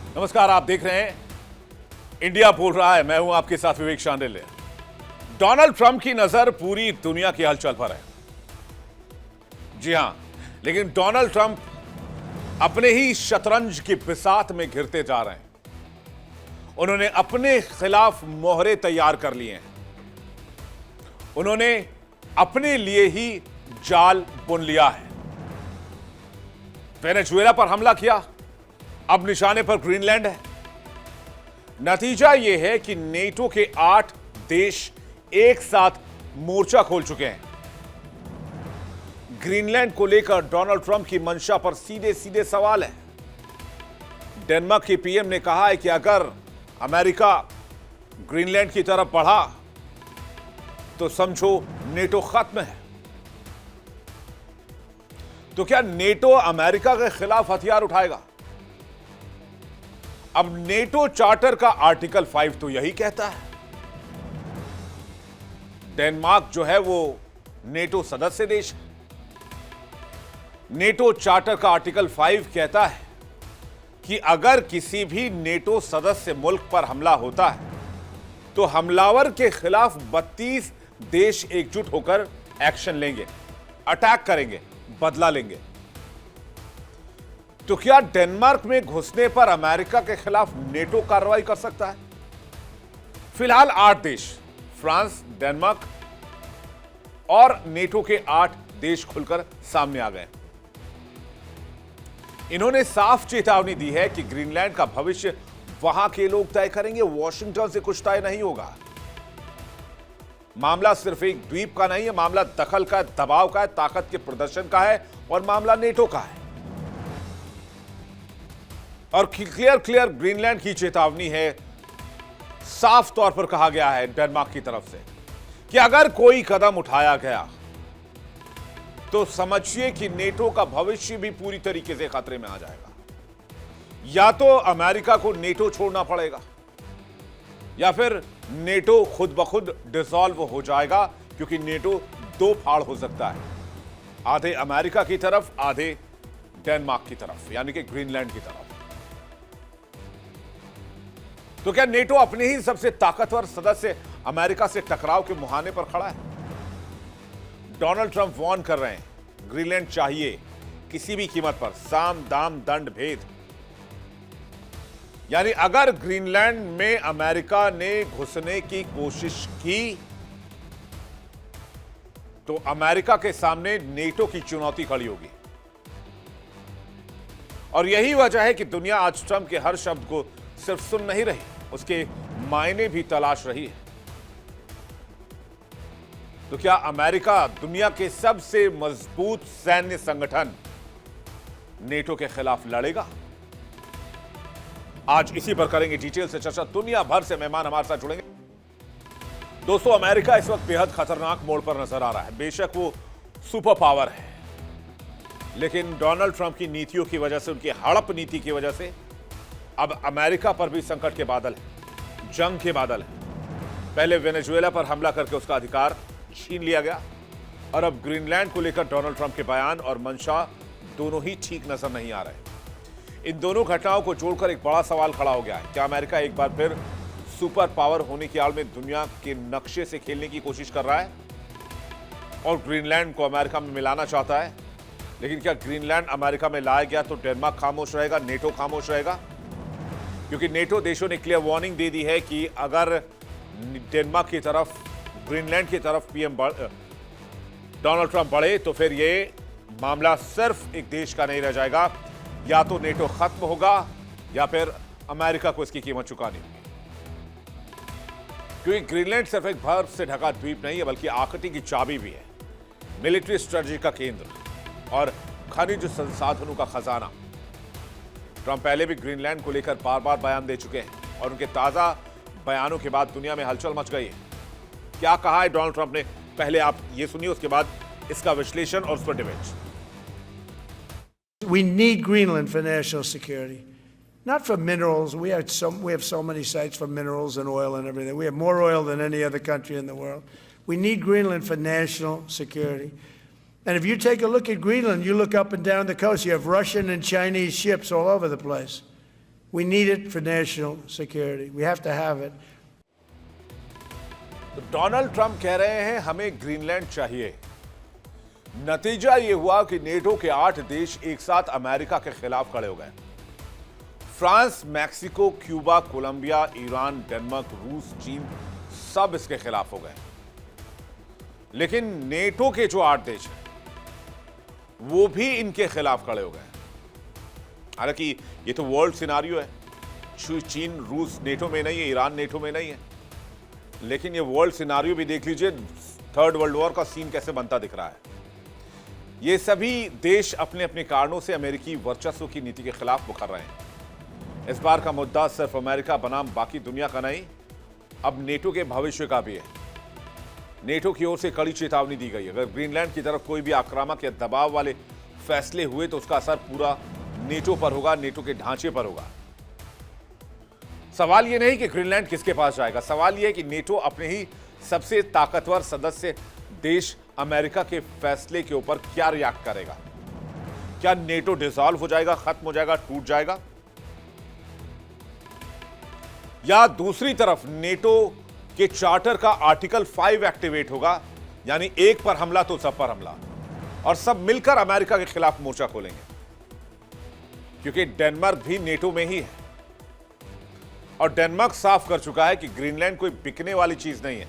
नमस्कार, आप देख रहे हैं इंडिया बोल रहा है। मैं हूं आपके साथ विवेक शांडिल्य। डोनाल्ड ट्रंप की नजर पूरी दुनिया की हलचल पर है। जी हां, लेकिन डोनाल्ड ट्रंप अपने ही शतरंज की बिसात में घिरते जा रहे हैं। उन्होंने अपने खिलाफ मोहरे तैयार कर लिए हैं। उन्होंने अपने लिए ही जाल बुन लिया है। वेनेजुएला पर हमला किया, अब निशाने पर ग्रीनलैंड है। नतीजा यह है कि नेटो के 8 देश एक साथ मोर्चा खोल चुके हैं। ग्रीनलैंड को लेकर डोनाल्ड ट्रंप की मंशा पर सीधे सीधे सवाल है। डेनमार्क के पीएम ने कहा है कि अगर अमेरिका ग्रीनलैंड की तरफ बढ़ा तो समझो नेटो खत्म है। तो क्या नेटो अमेरिका के खिलाफ हथियार उठाएगा? अब नेटो चार्टर का आर्टिकल 5 तो यही कहता है। डेनमार्क जो है वो नेटो सदस्य देश है। नेटो चार्टर का आर्टिकल 5 कहता है कि अगर किसी भी नेटो सदस्य मुल्क पर हमला होता है तो हमलावर के खिलाफ 32 देश एकजुट होकर एक्शन लेंगे, अटैक करेंगे, बदला लेंगे। तो क्या डेनमार्क में घुसने पर अमेरिका के खिलाफ नेटो कार्रवाई कर सकता है? फिलहाल 8 देश, फ्रांस, डेनमार्क और नेटो के 8 देश खुलकर सामने आ गए। इन्होंने साफ चेतावनी दी है कि ग्रीनलैंड का भविष्य वहां के लोग तय करेंगे, वॉशिंगटन से कुछ तय नहीं होगा। मामला सिर्फ एक द्वीप का नहीं है, मामला दखल का है, दबाव का है, ताकत के प्रदर्शन का है और मामला नेटो का है। और क्लियर ग्रीनलैंड की चेतावनी है। साफ तौर पर कहा गया है डेनमार्क की तरफ से कि अगर कोई कदम उठाया गया तो समझिए कि नेटो का भविष्य भी पूरी तरीके से खतरे में आ जाएगा। या तो अमेरिका को नेटो छोड़ना पड़ेगा या फिर नेटो खुद ब खुद डिसॉल्व हो जाएगा, क्योंकि नेटो 2 फाड़ हो सकता है, आधे अमेरिका की तरफ, आधे डेनमार्क की तरफ, यानी कि ग्रीनलैंड की तरफ। तो क्या नेटो अपने ही सबसे ताकतवर सदस्य अमेरिका से टकराव के मुहाने पर खड़ा है? डोनाल्ड ट्रंप वार्न कर रहे हैं, ग्रीनलैंड चाहिए किसी भी कीमत पर, साम दाम दंड भेद। यानी अगर ग्रीनलैंड में अमेरिका ने घुसने की कोशिश की तो अमेरिका के सामने नेटो की चुनौती खड़ी होगी। और यही वजह है कि दुनिया आज ट्रंप के हर शब्द को सिर्फ सुन नहीं रही, उसके मायने भी तलाश रही है। तो क्या अमेरिका दुनिया के सबसे मजबूत सैन्य संगठन नेटो के खिलाफ लड़ेगा? आज इसी पर करेंगे डिटेल से चर्चा। दुनिया भर से मेहमान हमारे साथ जुड़ेंगे। दोस्तों, अमेरिका इस वक्त बेहद खतरनाक मोड़ पर नजर आ रहा है। बेशक वो सुपर पावर है, लेकिन डोनाल्ड ट्रंप की नीतियों की वजह से, उनकी हड़प नीति की वजह से अब अमेरिका पर भी संकट के बादल है, जंग के बादल है। पहले वेनेजुएला पर हमला करके उसका अधिकार छीन लिया गया और अब ग्रीनलैंड को लेकर डोनाल्ड ट्रंप के बयान और मंशा दोनों ही ठीक नजर नहीं आ रहे। इन दोनों घटनाओं को जोड़कर एक बड़ा सवाल खड़ा हो गया है। क्या अमेरिका एक बार फिर सुपर पावर होने की आड़ में दुनिया के नक्शे से खेलने की कोशिश कर रहा है और ग्रीनलैंड को अमेरिका में मिलाना चाहता है? लेकिन क्या ग्रीनलैंड अमेरिका में लाया गया तो डेनमार्क खामोश रहेगा, नेटो खामोश रहेगा? क्योंकि नेटो देशों ने क्लियर वार्निंग दे दी है कि अगर डेनमार्क की तरफ, ग्रीनलैंड की तरफ पीएम डोनाल्ड ट्रंप बढ़े तो फिर ये मामला सिर्फ एक देश का नहीं रह जाएगा। या तो नेटो खत्म होगा या फिर अमेरिका को इसकी कीमत चुकानी होगी। क्योंकि ग्रीनलैंड सिर्फ एक बर्फ से ढका द्वीप नहीं है, बल्कि आकृति की चाबी भी है, मिलिट्री स्ट्रेटजी का केंद्र और खनिज संसाधनों का खजाना। ट्रंप पहले भी ग्रीनलैंड को लेकर बार बार बयान दे चुके हैं और उनके ताजा बयानों के बाद दुनिया में हलचल मच गई है। क्या कहा है डोनाल्ड ट्रंप ने, पहले आप ये सुनिए, उसके बाद इसका विश्लेषण और उस पर debate. We need Greenland for national security, not for minerals. We have so many sites for minerals and oil and everything. We have more oil than any other country in the world. We need Greenland for national security. And if you take a look at Greenland, you look up and down the coast, you have Russian and Chinese ships all over the place. We need it for national security. We have to have it. तो Donald Trump कह रहे हैं हमें Greenland चाहिए। नतीजा यह हुआ कि नेटो के 8 देश एक साथ अमेरिका के खिलाफ खड़े हो गए। France, Mexico, Cuba, Colombia, Iran, Denmark, रूस, चीन सब इसके खिलाफ हो गए। लेकिन नेटो के जो 8 देश हैं वो भी इनके खिलाफ खड़े हो गए। हालांकि ये तो वर्ल्ड सिनारियो है, चीन, रूस नेटो में नहीं है, ईरान नेटो में नहीं है, लेकिन ये वर्ल्ड सिनारियो भी देख लीजिए, थर्ड वर्ल्ड वॉर का सीन कैसे बनता दिख रहा है। ये सभी देश अपने अपने कारणों से अमेरिकी वर्चस्व की नीति के खिलाफ मुखर रहे हैं। इस बार का मुद्दा सिर्फ अमेरिका बनाम बाकी दुनिया का नहीं, अब नेटो के भविष्य का भी है। नेटो की ओर से कड़ी चेतावनी दी गई है, अगर ग्रीनलैंड की तरफ कोई भी आक्रामक या दबाव वाले फैसले हुए तो उसका असर पूरा नेटो पर होगा, नेटो के ढांचे पर होगा। सवाल यह नहीं कि ग्रीनलैंड किसके पास जाएगा, सवाल यह है कि नेटो अपने ही सबसे ताकतवर सदस्य देश अमेरिका के फैसले के ऊपर क्या रिएक्ट करेगा। क्या नेटो डिसॉल्व हो जाएगा, खत्म हो जाएगा, टूट जाएगा, या दूसरी तरफ नेटो के चार्टर का आर्टिकल 5 एक्टिवेट होगा, यानी एक पर हमला तो सब पर हमला, और सब मिलकर अमेरिका के खिलाफ मोर्चा खोलेंगे। क्योंकि डेनमार्क भी नेटो में ही है और डेनमार्क साफ कर चुका है कि ग्रीनलैंड कोई बिकने वाली चीज नहीं है।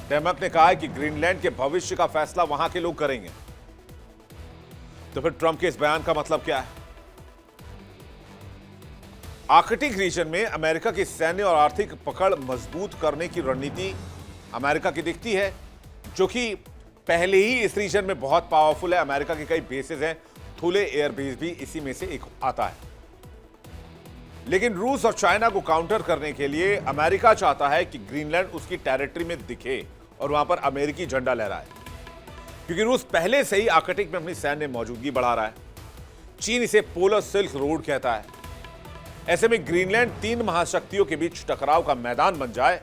डेनमार्क ने कहा है कि ग्रीनलैंड के भविष्य का फैसला वहां के लोग करेंगे। तो फिर ट्रंप के इस बयान का मतलब क्या है? आर्कटिक रीजन में अमेरिका की सैन्य और आर्थिक पकड़ मजबूत करने की रणनीति अमेरिका की दिखती है, जो कि पहले ही इस रीजन में बहुत पावरफुल है। अमेरिका के कई बेसेस हैं, थुले एयरबेस भी इसी में से एक आता है। लेकिन रूस और चाइना को काउंटर करने के लिए अमेरिका चाहता है कि ग्रीनलैंड उसकी टेरिटरी में दिखे और वहां पर अमेरिकी झंडा लहराए, क्योंकि रूस पहले से ही आर्कटिक में अपनी सैन्य मौजूदगी बढ़ा रहा है। चीन इसे पोलर सिल्क रोड कहता है। ऐसे में ग्रीनलैंड 3 महाशक्तियों के बीच टकराव का मैदान बन जाए,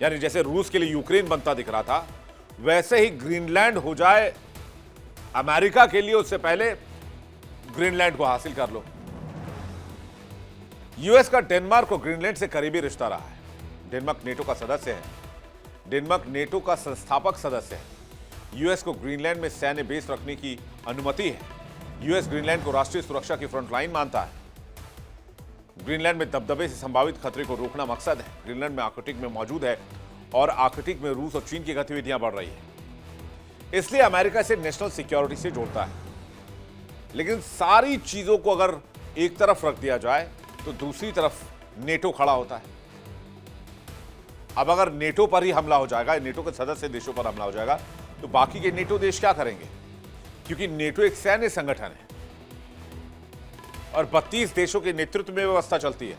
यानी जैसे रूस के लिए यूक्रेन बनता दिख रहा था, वैसे ही ग्रीनलैंड हो जाए अमेरिका के लिए। उससे पहले ग्रीनलैंड को हासिल कर लो। यूएस का डेनमार्क और ग्रीनलैंड से करीबी रिश्ता रहा है। डेनमार्क नेटो का सदस्य है, डेनमार्क नेटो का संस्थापक सदस्य है। यूएस को ग्रीनलैंड में सैन्य बेस रखने की अनुमति है। यूएस ग्रीनलैंड को राष्ट्रीय सुरक्षा की फ्रंटलाइन मानता है। ग्रीनलैंड में दबदबे से संभावित खतरे को रोकना मकसद है। ग्रीनलैंड में आर्कटिक में मौजूद है और आर्कटिक में रूस और चीन की गतिविधियां बढ़ रही है, इसलिए अमेरिका इसे नेशनल सिक्योरिटी से जोड़ता है। लेकिन सारी चीजों को अगर एक तरफ रख दिया जाए तो दूसरी तरफ नेटो खड़ा होता है। अब अगर नेटो पर ही हमला हो जाएगा, नेटो के सदस्य देशों पर हमला हो जाएगा, तो बाकी के नेटो देश क्या करेंगे? क्योंकि नेटो एक सैन्य संगठन है और 32 देशों के नेतृत्व में व्यवस्था चलती है,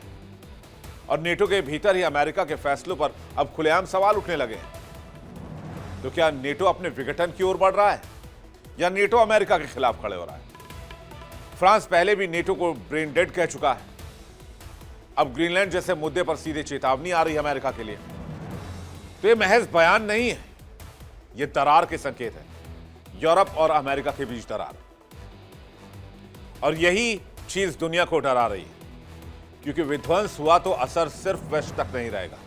और नेटो के भीतर ही अमेरिका के फैसलों पर अब खुलेआम सवाल उठने लगे हैं। तो क्या नेटो अपने विघटन की ओर बढ़ रहा है या नेटो अमेरिका के खिलाफ खड़े हो रहा है? फ्रांस पहले भी नेटो को ब्रेन डेड कह चुका है। अब ग्रीनलैंड जैसे मुद्दे पर सीधे चेतावनी आ रही है अमेरिका के लिए। तो ये महज बयान नहीं है, ये दरार के संकेत है, यूरोप और अमेरिका के बीच दरार। और यही चीज दुनिया को डरा रही है, क्योंकि विध्वंस हुआ तो असर सिर्फ वेस्ट तक नहीं रहेगा।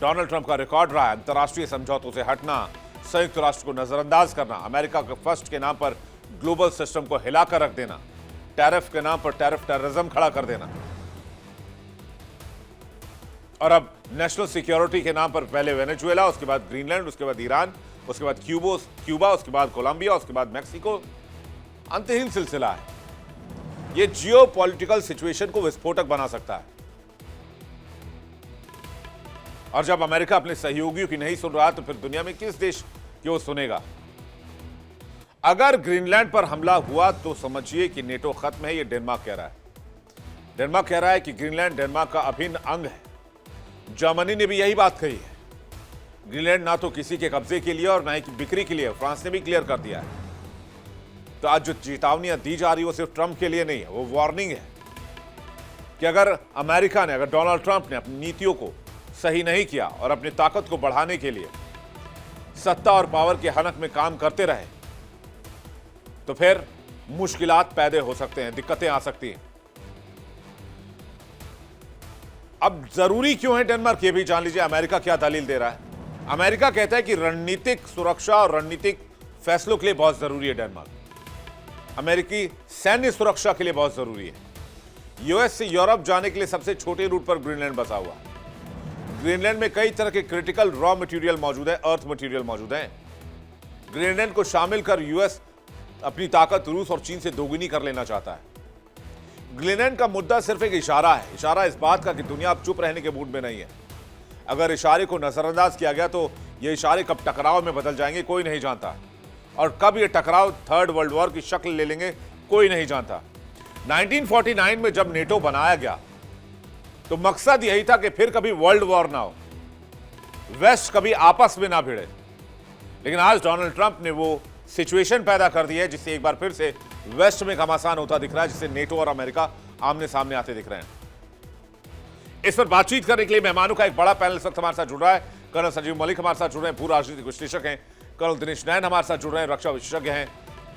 डोनाल्ड ट्रंप का रिकॉर्ड रहा है अंतर्राष्ट्रीय समझौतों से हटना, संयुक्त राष्ट्र को नजरअंदाज करना, अमेरिका के फर्स्ट के नाम पर ग्लोबल सिस्टम को हिलाकर रख देना, टैरिफ के नाम पर टैरिफ टेररिज्म खड़ा कर देना, और अब नेशनल सिक्योरिटी के नाम पर पहले वेनेजुएला, उसके बाद ग्रीनलैंड, उसके बाद ईरान, उसके बाद क्यूबा, उसके बाद कोलंबिया, उसके बाद मैक्सिको। अंतहीन सिलसिला है। यह जियोपॉलिटिकल सिचुएशन को विस्फोटक बना सकता है। और जब अमेरिका अपने सहयोगियों की नहीं सुन रहा, तो फिर दुनिया में किस देश की वो सुनेगा? अगर ग्रीनलैंड पर हमला हुआ तो समझिए कि नेटो खत्म है, यह डेनमार्क कह रहा है। डेनमार्क कह रहा है कि ग्रीनलैंड डेनमार्क का अभिन्न अंग है। जर्मनी ने भी यही बात कही है। ग्रीनलैंड ना तो किसी के कब्जे के लिए और ना ही बिक्री के लिए, फ्रांस ने भी क्लियर कर दिया है। तो आज जो चेतावनियां दी जा रही है वो सिर्फ ट्रंप के लिए नहीं है, वो वार्निंग है कि अगर अमेरिका ने, अगर डोनाल्ड ट्रंप ने अपनी नीतियों को सही नहीं किया और अपनी ताकत को बढ़ाने के लिए सत्ता और पावर के हनक में काम करते रहे, तो फिर मुश्किलात पैदा हो सकते हैं, दिक्कतें आ सकती हैं। अब जरूरी क्यों है डेनमार्क, ये भी जान लीजिए अमेरिका क्या दलील दे रहा है। अमेरिका कहता है कि रणनीतिक सुरक्षा और रणनीतिक फैसलों के लिए बहुत जरूरी है डेनमार्क। अमेरिकी सैन्य सुरक्षा के लिए बहुत जरूरी है। यूएस से यूरोप जाने के लिए सबसे छोटे रूट पर ग्रीनलैंड बसा हुआ है। ग्रीनलैंड में कई तरह के क्रिटिकल रॉ मटेरियल मौजूद है, अर्थ मटेरियल मौजूद है। ग्रीनलैंड को शामिल कर यूएस अपनी ताकत रूस और चीन से दोगुनी कर लेना चाहता है। ग्रीनलैंड का मुद्दा सिर्फ एक इशारा है, इशारा इस बात का कि दुनिया अब चुप रहने के मूड में नहीं है। अगर इशारे को नजरअंदाज किया गया तो ये इशारे कब टकराव में बदल जाएंगे कोई नहीं जानता, और कब ये टकराव थर्ड वर्ल्ड वॉर की शक्ल ले लेंगे कोई नहीं जानता। 1949 में जब नेटो बनाया गया तो मकसद यही था कि फिर कभी वर्ल्ड वॉर ना हो, वेस्ट कभी आपस में ना भिड़े। लेकिन आज डोनाल्ड ट्रंप ने वो सिचुएशन पैदा कर दी है जिससे एक बार फिर से वेस्ट में घमासान होता दिख रहा है, जिससे नेटो और अमेरिका आमने सामने आते दिख रहे हैं। इस पर बातचीत करने के लिए मेहमानों का एक बड़ा पैनल इस वक्त हमारे साथ जुड़ रहा है। कर्नल संजीव मलिक हमारे साथ जुड़ रहे हैं, पूर्व राजनीतिक विश्लेषक हैं। कर्नल दिनेश नैन हमारे साथ जुड़ रहे हैं, रक्षा विशेषज्ञ हैं।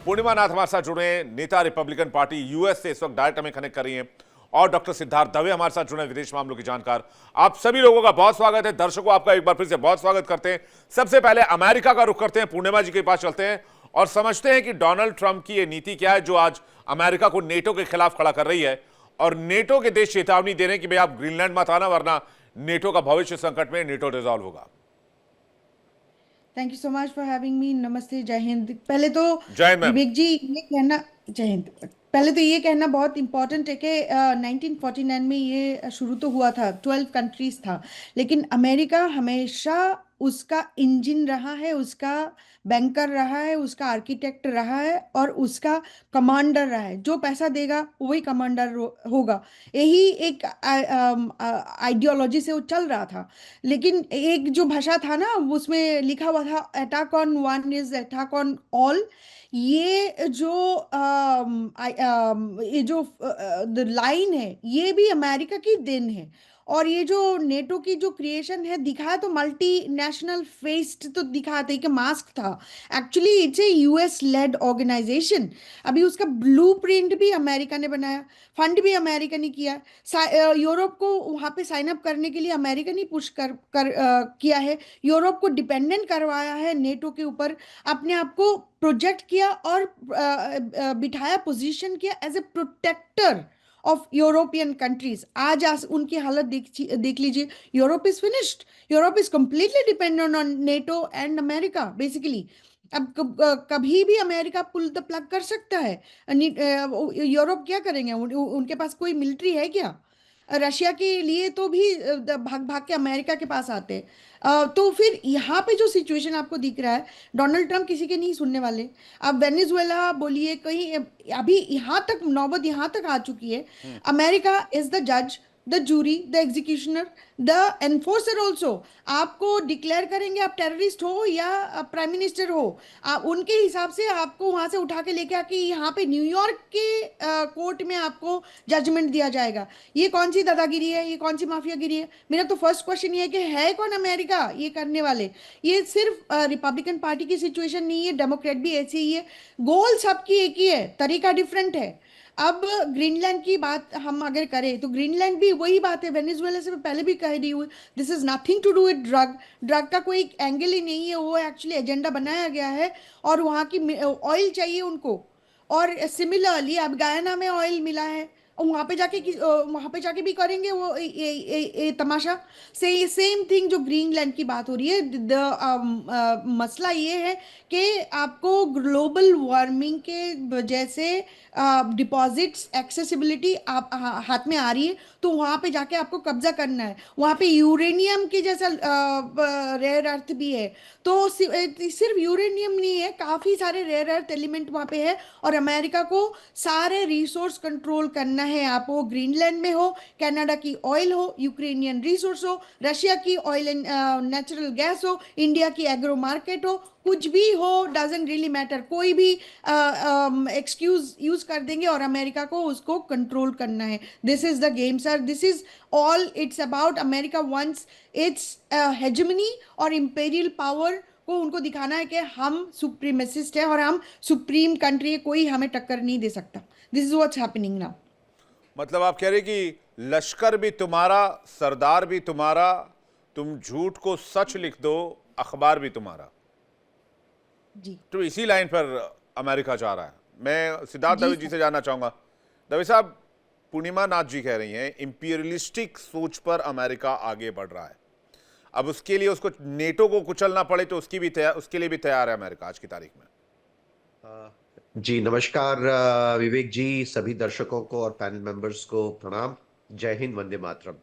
पूर्णिमा नाथ हमारे साथ जुड़ रहे हैं, नेता रिपब्लिकन पार्टी यूएस से इस वक्त डायरेक्ट हमें कनेक्ट कर रही हैं। और डॉक्टर सिद्धार्थ दवे हमारे साथ जुड़े हैं, विदेश मामलों की जानकार। आप सभी लोगों का बहुत स्वागत है। दर्शकों आपका एक बार फिर से बहुत स्वागत करते हैं। सबसे पहले अमेरिका का रुख करते हैं, पूर्णिमा जी के पास चलते हैं और समझते हैं कि डोनाल्ड ट्रंप की यह नीति क्या है जो आज अमेरिका को नेटो के खिलाफ खड़ा कर रही है, और नेटो के देश चेतावनी दे रहे हैं कि भाई आप ग्रीनलैंड मत आना वरना नेटो का भविष्य संकट में, नेटो डिसॉल्व होगा। Thank you so much for having me. नमस्ते, जय हिंद। पहले तो जय हिंद मैम। विवेक जी ये कहना, जय हिंद। पहले तो ये कहना बहुत इंपॉर्टेंट है कि 1949 में ये शुरू तो हुआ था, 12 कंट्रीज था, लेकिन अमेरिका हमेशा उसका इंजन रहा है, उसका बैंकर रहा है, उसका आर्किटेक्ट रहा है और उसका कमांडर रहा है। जो पैसा देगा वही कमांडर होगा, यही एक आइडियोलॉजी से वो चल रहा था। लेकिन एक जो भाषा था ना उसमें लिखा हुआ था attack on one is attack on all. ये जो लाइन है ये भी अमेरिका की देन है। और ये जो नेटो की जो क्रिएशन है दिखाया तो मल्टी नेशनल फेस्ड तो दिखाते कि मास्क था, actually it's a US led organisation. अभी उसका ब्लूप्रिंट भी अमेरिका ने बनाया, फंड भी अमेरिका ने किया, यूरोप को वहाँ पे साइन अप करने के लिए अमेरिका ने पुश किया है, यूरोप को डिपेंडेंट करवाया है नेटो के ऊपर, अपने आप को प्रोजेक्ट किया और बिठाया, पोजीशन किया as a protector of European countries. आज उनकी हालत देख लीजिए। Europe is finished, Europe is completely dependent on NATO and America basically. अब कभी भी अमेरिका पुल द प्लग कर सकता है। यूरोप क्या करेंगे? उनके पास कोई मिलिट्री है क्या? रशिया के लिए तो भी भाग भाग के अमेरिका के पास आते हैं। तो फिर यहाँ पे जो सिचुएशन आपको दिख रहा है, डोनाल्ड ट्रंप किसी के नहीं सुनने वाले। अब वेनेजुएला बोलिए, कहीं अभी यहाँ तक नौबत यहाँ तक आ चुकी है, अमेरिका इज द जज, the jury, the executioner, the enforcer also. आपको डिक्लेयर करेंगे आप टेररिस्ट हो या प्राइम मिनिस्टर हो, उनके हिसाब से आपको वहां से उठा के लेके आके यहाँ पे न्यूयॉर्क के कोर्ट में आपको जजमेंट दिया जाएगा। ये कौन सी दादागिरी है? ये कौन सी माफियागिरी है? मेरा तो फर्स्ट क्वेश्चन ये है कि है कौन अमेरिका ये करने वाले? ये सिर्फ रिपब्लिकन पार्टी की सिचुएशन नहीं है, डेमोक्रेट भी ऐसे ही है, गोल सबकी एक ही है, तरीका डिफरेंट है। अब ग्रीनलैंड की बात हम अगर करें तो ग्रीनलैंड भी वही बात है, वेनेजुएला से पहले भी कह दी हुई, this is nothing to do with drug का कोई एंगल ही नहीं है, वो एक्चुअली एजेंडा बनाया गया है और वहाँ की ऑयल चाहिए उनको। और सिमिलरली अब गयाना में ऑयल मिला है, वहाँ पे जाके भी करेंगे वो ये तमाशा। सेम थिंग जो ग्रीनलैंड की बात हो रही है, मसला ये है कि आपको ग्लोबल वार्मिंग के वजह से डिपॉजिट्स एक्सेसिबिलिटी आप हाथ में आ रही है, तो वहाँ पे जाके आपको कब्जा करना है। वहाँ पे यूरेनियम के जैसा रेयर अर्थ भी है, तो सिर्फ यूरेनियम नहीं है, काफ़ी सारे रेयर अर्थ एलिमेंट वहाँ पे है और अमेरिका को सारे रिसोर्स कंट्रोल करना है। आप वो ग्रीनलैंड में हो, कनाडा की ऑयल हो, यूक्रेनियन रिसोर्स हो, रशिया की ऑयल एंड नेचुरल गैस हो, इंडिया की एग्रो मार्केट हो, कुछ भी हो, डजंट रियली मैटर। कोई भी एक्सक्यूज यूज कर देंगे और अमेरिका को उसको कंट्रोल करना है। This is the game sir, this is all it's about. America once its hegemony और इंपेरियल पावर को उनको दिखाना है कि हम सुप्रीमेसिस्ट है और हम सुप्रीम कंट्री है, कोई हमें टक्कर नहीं दे सकता। This is what's happening now. मतलब आप कह रहे कि लश्कर भी तुम्हारा, सरदार भी तुम्हारा, तुम झूठ को सच लिख दो, अखबार भी तुम्हारा। जी तो इसी लाइन पर अमेरिका जा रहा है। मैं सिद्धार्थ जी दवे जी से जानना चाहूंगा। दवे साहब, पूर्णिमा नाथ जी कह रही हैं इंपीरियलिस्टिक सोच पर अमेरिका आगे बढ़ रहा है। अब उसके लिए उसको नेटो को कुचलना पड़े तो उसके लिए भी तैयार है अमेरिका आज की तारीख में। जी नमस्कार विवेक जी, सभी दर्शकों को और पैनल मेंबर्स को प्रणाम। जय हिंद, वंदे मातरम।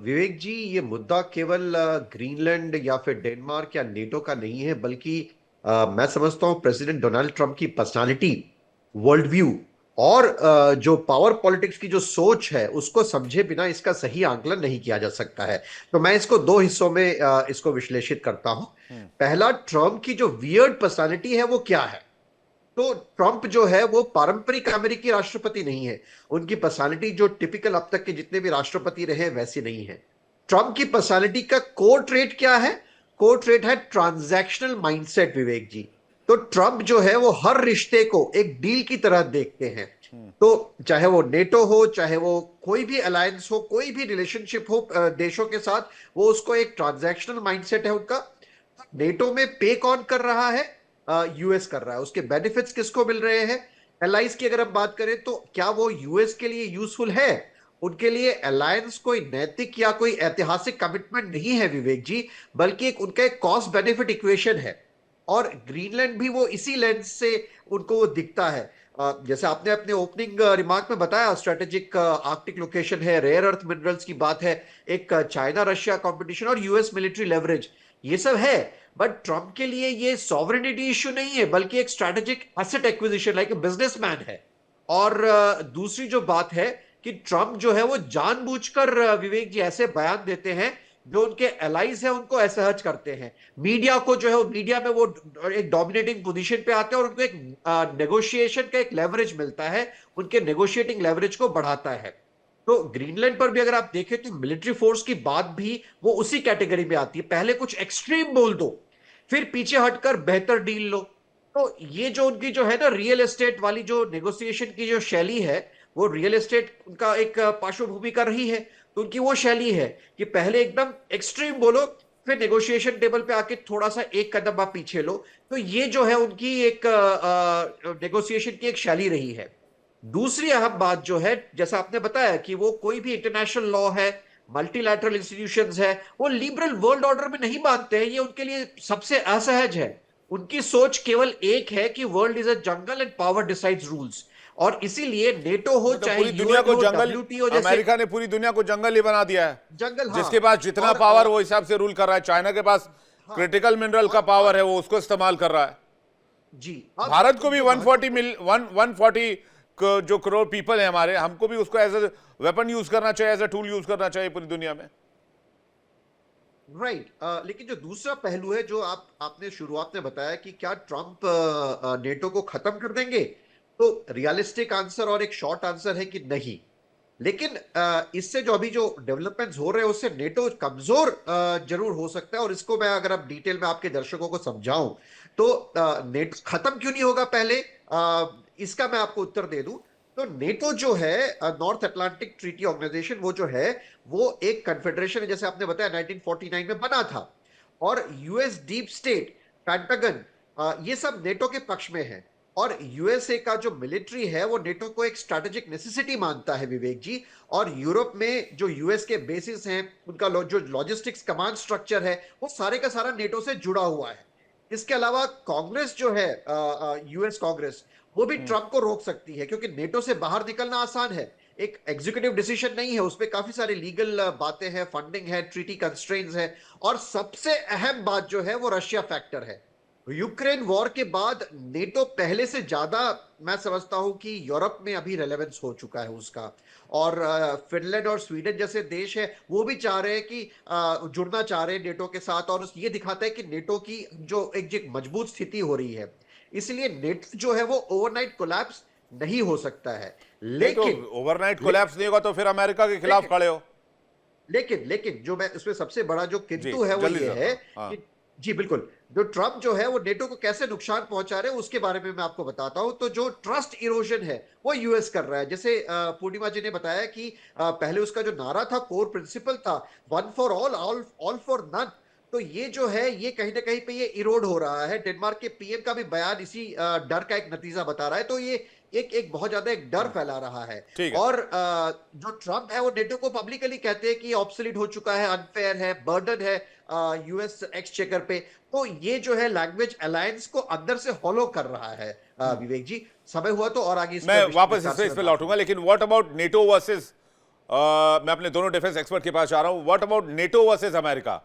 विवेक जी, ये मुद्दा केवल ग्रीनलैंड या फिर डेनमार्क या नेटो का नहीं है, बल्कि मैं समझता हूं प्रेसिडेंट डोनाल्ड ट्रंप की पर्सनालिटी, वर्ल्ड व्यू और जो पावर पॉलिटिक्स की जो सोच है उसको समझे बिना इसका सही आंकलन नहीं किया जा सकता है। तो मैं इसको दो हिस्सों में इसको विश्लेषित करता हूं। पहला, ट्रंप की जो वियर्ड पर्सनालिटी है वो क्या है। तो ट्रंप जो है वो पारंपरिक अमेरिकी राष्ट्रपति नहीं है। उनकी पर्सनालिटी जो टिपिकल अब तक के जितने भी राष्ट्रपति रहे वैसी नहीं है। ट्रंप की पर्सनालिटी का कोर ट्रेट क्या है? कोर ट्रेट है ट्रांजैक्शनल माइंडसेट, विवेक जी। तो ट्रंप जो है वो हर रिश्ते को एक डील की तरह देखते हैं। तो चाहे वो नेटो हो, चाहे वो कोई भी अलायंस हो, कोई भी रिलेशनशिप हो देशों के साथ, वो उसको एक ट्रांजैक्शनल माइंडसेट है उनका। नेटो में पे कौन कर रहा है? यूएस कर रहा है। उसके बेनिफिट्स किसको मिल रहे हैं? एलाइज की अगर हम बात करें तो क्या वो यूएस के लिए यूजफुल है? उनके लिए अलायंस कोई नैतिक या कोई ऐतिहासिक कमिटमेंट नहीं है विवेक जी, बल्कि एक उनका एक कॉस्ट बेनिफिट इक्वेशन है। और ग्रीनलैंड भी वो इसी लेंस से उनको वो दिखता है। जैसे आपने अपने ओपनिंग रिमार्क में बताया, स्ट्रेटेजिक आर्कटिक लोकेशन है, रेयर अर्थ मिनरल्स की बात है, एक चाइना रशिया कंपटीशन और यूएस मिलिट्री लेवरेज, ये सब है। बट ट्रंप के लिए ये सॉवरेनिटी इश्यू नहीं है, बल्कि एक strategic asset acquisition, like a businessman है। और दूसरी जो बात है कि ट्रंप जो है वो जानबूझकर विवेक जी ऐसे बयान देते हैं जो उनके एलाइज है उनको असहज करते हैं। मीडिया को जो है वो मीडिया में वो एक डोमिनेटिंग पोजीशन पे आते हैं और उनको एक नेगोशिएशन का एक लेवरेज मिलता है, उनके नेगोशिएटिंग लेवरेज को बढ़ाता है। तो ग्रीनलैंड पर भी अगर आप देखें तो मिलिट्री फोर्स की बात भी वो उसी कैटेगरी में आती है। पहले कुछ एक्सट्रीम बोल दो, फिर पीछे हटकर बेहतर डील लो। तो ये जो उनकी जो है ना रियल एस्टेट वाली जो नेगोशिएशन की जो शैली है, वो रियल एस्टेट उनका एक पार्श्वभूमि कर रही है। तो उनकी वो शैली है कि पहले एकदम एक्सट्रीम बोलो, फिर नेगोशिएशन टेबल पे आके थोड़ा सा एक कदम आप पीछे लो। तो ये जो है उनकी एक नेगोशिएशन की एक शैली रही है। दूसरी अहम बात जो है, जैसा आपने बताया कि वो कोई भी इंटरनेशनल लॉ है, मल्टीलैटरल इंस्टीट्यूशंस है, वो लिबरल वर्ल्ड ऑर्डर में नहीं मानते हैं। ये उनके लिए सबसे असहज है। उनकी सोच केवल एक है कि world is a jungle and power decides rules. और इसीलिए नेटो हो, मतलब चाहे पूरी दुनिया को जंगल, WTO जैसे अमेरिका ने पूरी दुनिया को जंगल ही बना दिया है। जंगल, हाँ। जिसके पास जितना और पावर वो हिसाब से रूल कर रहा है। चाइना के पास क्रिटिकल मिनरल का पावर है, वो उसको इस्तेमाल कर रहा है। जी, भारत को भी 140 जो करोड़ पीपल है हमारे, हमको भी उसको एज ए वेपन यूज करना चाहिए, एज ए टूल यूज करना चाहिए पूरी दुनिया में। राइट। लेकिन जो दूसरा पहलू है जो आपने शुरुआत में बताया कि क्या ट्रंप नेटो को खत्म कर देंगे, तो रियलिस्टिक आंसर और एक शॉर्ट आंसर है कि नहीं। लेकिन इससे जो अभी जो डेवलपमेंट्स हो रहे हैं उससे नेटो कमजोर जरूर हो सकता है। और इसको मैं अगर आप डिटेल में आपके दर्शकों को समझाऊं तो नेटो खत्म क्यों नहीं होगा, पहले इसका मैं आपको उत्तर दे दूं। तो नेटो जो है, नॉर्थ अटलांटिक ट्रीटी ऑर्गेनाइजेशन, वो जो है वो एक कन्फेडरेशन है, जैसे आपने बताया 1949 में बना था। और यूएस डीप स्टेट, पेंटागन, ये सब नेटो के पक्ष में है। और यूएसए का जो मिलिट्री है वो नेटो को एक स्ट्रैटेजिक नेसेसिटी मानता है विवेक जी। और यूरोप में जो यूएस के बेसिस हैं, उनका जो लॉजिस्टिक्स कमांड स्ट्रक्चर है, वो सारे का सारा नेटो से जुड़ा हुआ है। इसके अलावा कांग्रेस जो है, यूएस कांग्रेस, वो भी ट्रंप को रोक सकती है, क्योंकि नेटो से बाहर निकलना आसान है। एक एग्जीक्यूटिव डिसीजन नहीं है, उसपे काफी सारी लीगल बातें हैं, फंडिंग है, ट्रीटी कंस्ट्रेंट्स है। और सबसे अहम बात जो है वो रशिया फैक्टर है। यूक्रेन वॉर के बाद नेटो पहले से ज्यादा, मैं समझता हूं कि यूरोप में अभी रेलेवेंस हो चुका है उसका। और फिनलैंड और स्वीडन जैसे देश है वो भी चाह रहे हैं कि जुड़ना चाह रहे हैं नेटो के साथ। और ये दिखाता है कि नेटो की जो एक मजबूत स्थिति हो रही है। इसलिए नेटो जो है वो ओवरनाइट कोलैप्स नहीं हो सकता है। लेकिन ओवरनाइट कोलैप्स नहीं होगा तो फिर अमेरिका के खिलाफ खड़े हो। लेकिन जो मैं उसमें सबसे बड़ा जो किंतु है वो ये है कि जी बिल्कुल। जो ट्रम्प जो है वो नेटो को कैसे नुकसान पहुंचा रहे हैं उसके बारे में मैं आपको बताता हूं। तो जो ट्रस्ट इरोजन है वो यूएस कर रहा है। जैसे पूर्णिमा जी ने बताया कि पहले उसका जो नारा था, कोर प्रिंसिपल था, one for all for none. तो ये जो है ये कहीं ना कहीं पे ये इरोड हो रहा है। डेनमार्क के पीएम का भी बयान इसी डर का एक नतीजा बता रहा है। तो ये एक एक बहुत ज्यादा एक डर फैला रहा है। ठीक है। और जो ट्रम्प है वो नेटो को पब्लिकली कहते हैं कि ऑब्सोलीट हो चुका है, अनफेयर है, बर्डन है यूएस एक्सचेकर पे। तो ये जो है लैंग्वेज अलायंस को अंदर से हॉलो कर रहा है। विवेक जी, समय हुआ तो और आगे इस मैं पे वापस विस्तार से इस पे मैं बात लौटूंगा, लेकिन व्हाट अबाउट नेटो वर्सेस, मैं अपने दोनों डिफेंस एक्सपर्ट के पास जा रहा हूं, what about NATO versus America?